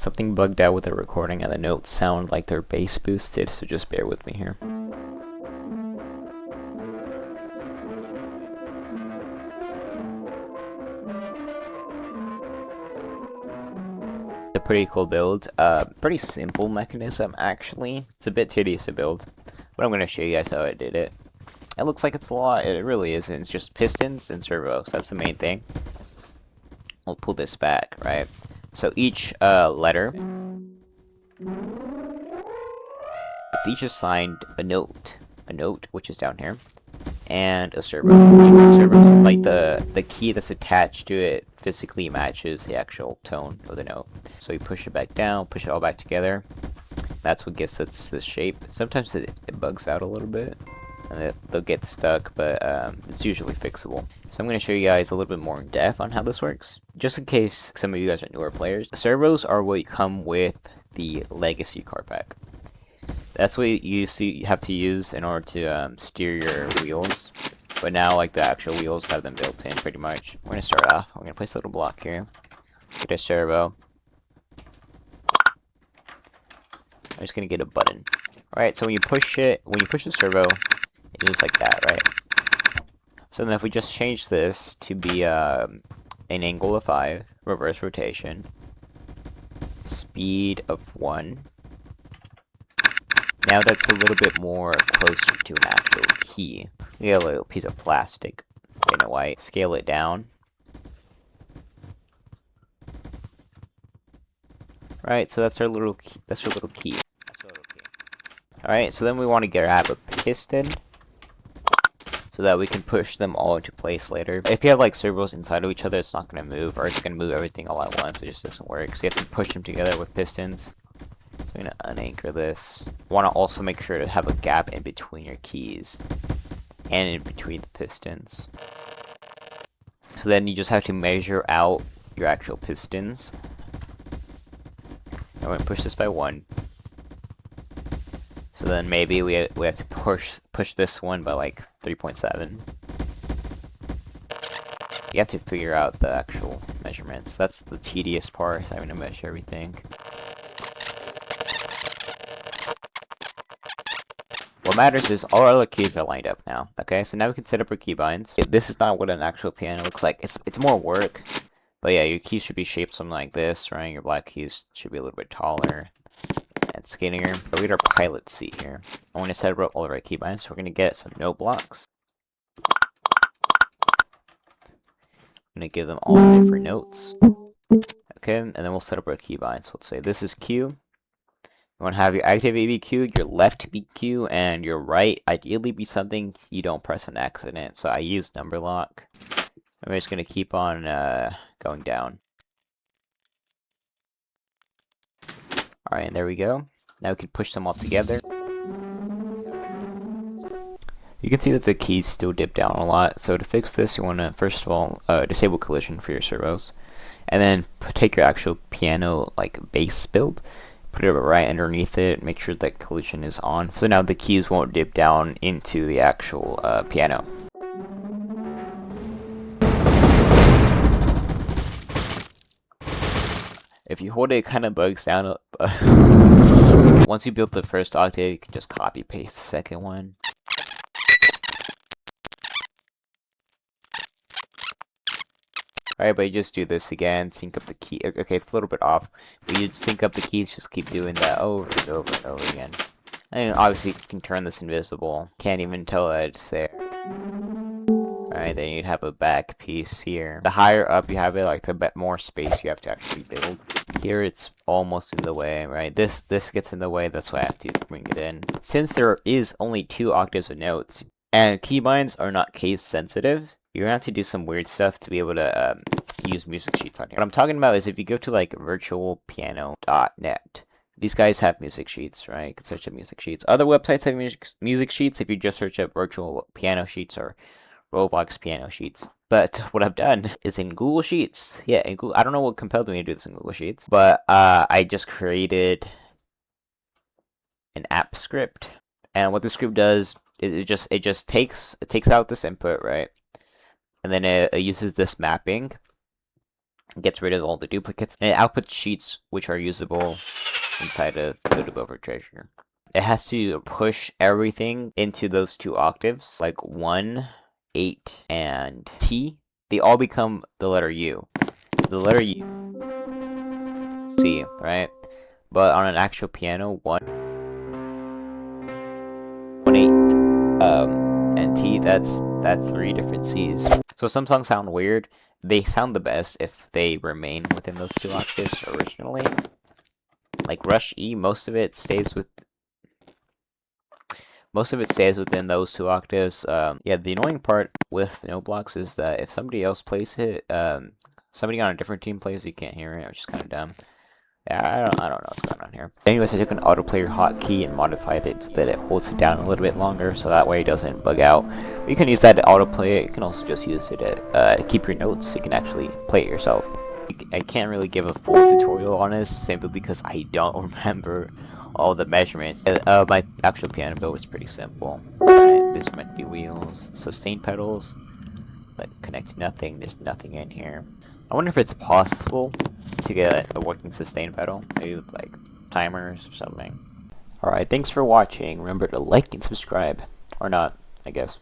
Something bugged out with the recording and the notes sound like they're bass boosted, so just bear with me here. A pretty cool build, pretty simple mechanism actually. It's a bit tedious to build, but I'm going to show you guys how I did it. It looks like it's a lot, it really isn't. It's just pistons and servos, that's the main thing. We'll pull this back, right? So each letter, it's each assigned a note which is down here, and a servo. Servo's like the key that's attached to it physically matches the actual tone of the note. So you push it back down, push it all back together. That's what gives it this shape. Sometimes it bugs out a little bit, and they'll get stuck, but it's usually fixable. So I'm going to show you guys a little bit more in depth on how this works. Just in case some of you guys are newer players, servos are what come with the Legacy card pack. That's what you have to use in order to steer your wheels. But now, like, the actual wheels have them built in, pretty much. We're going to start off. I'm going to place a little block here. Get a servo. I'm just going to get a button. Alright, so when you push the servo, it goes like that, right? So then if we just change this to be an angle of 5, reverse rotation, speed of 1, now that's a little bit more closer to an actual key. We got a little piece of plastic in a white. Scale it down. Right, so that's our little key. Alright, so then we want to grab a piston so that we can push them all into place later. If you have like servos inside of each other, it's not going to move, or it's going to move everything all at once. It just doesn't work. So you have to push them together with pistons. I'm going to unanchor this. Want to also make sure to have a gap in between your keys and in between the pistons. So then you just have to measure out your actual pistons. I'm going to push this by 1. So then maybe we have to push this one by like 3.7. You have to figure out the actual measurements. That's the tedious part, having to measure everything. What matters is all our other keys are lined up now. Okay, so now we can set up our keybinds. This is not what an actual piano looks like. It's more work. But yeah, your keys should be shaped something like this, right? Your black keys should be a little bit taller and skinnier. But we got our pilot seat here. I want to set up all of our keybinds, so we're going to get some note blocks. I'm going to give them all different notes. Okay, and then we'll set up our keybinds. Let's say this is Q. You want to have your active ABQ, your left BQ, and your right ideally be something you don't press on accident. So I use number lock. I'm just going to keep on going down. Alright, and there we go. Now we can push them all together. You can see that the keys still dip down a lot. So to fix this, you want to first of all disable collision for your servos. And then take your actual piano like bass build. Put it right underneath it, make sure that collision is on. So now the keys won't dip down into the actual piano. If you hold it, it kind of bugs down. Once you build the first octave, you can just copy paste the second one. Alright, but you just do this again, sync up the key. Okay, it's a little bit off, but you sync up the keys, just keep doing that over and over and over again. And obviously you can turn this invisible. Can't even tell that it's there. Alright, then you'd have a back piece here. The higher up you have it, like the more space you have to actually build. Here it's almost in the way, right? This gets in the way, that's why I have to bring it in. Since there is only 2 octaves of notes, and keybinds are not case sensitive, you're gonna have to do some weird stuff to be able to use music sheets on here. What I'm talking about is if you go to like virtualpiano.net, these guys have music sheets, right? You can search up music sheets. Other websites have music sheets if you just search up virtual piano sheets or Roblox piano sheets. But what I've done is in Google Sheets. Yeah, in Google, I don't know what compelled me to do this in Google Sheets, but I just created an app script, and what the script does is it just takes out this input, right? And then it uses this mapping It gets rid of all the duplicates, and it outputs sheets which are usable inside of Code Over Treasure. It has to push everything into those 2 octaves, like 1, 8, and T. They all become the letter U. So the letter U, C, right? But on an actual piano, 1, 8, and T, that's 3 different C's. So some songs sound weird. They sound the best if they remain within those 2 octaves originally. Like Rush E, most of it stays within those 2 octaves. Yeah, the annoying part with note blocks is that if somebody else plays it, somebody on a different team plays, you can't hear it, which is kind of dumb. Yeah, I don't know what's going on here. Anyways, I took an autoplayer hotkey and modified it so that it holds it down a little bit longer, so that way it doesn't bug out. You can use that to autoplay it. You can also just use it to keep your notes so you can actually play it yourself. I can't really give a full tutorial on this simply because I don't remember all the measurements. My actual piano build was pretty simple. This meant to be wheels, sustain pedals, but connect to nothing. There's nothing in here. I wonder if it's possible to get a working sustain pedal, maybe with like timers or something. Alright, thanks for watching. Remember to like and subscribe. Or not, I guess.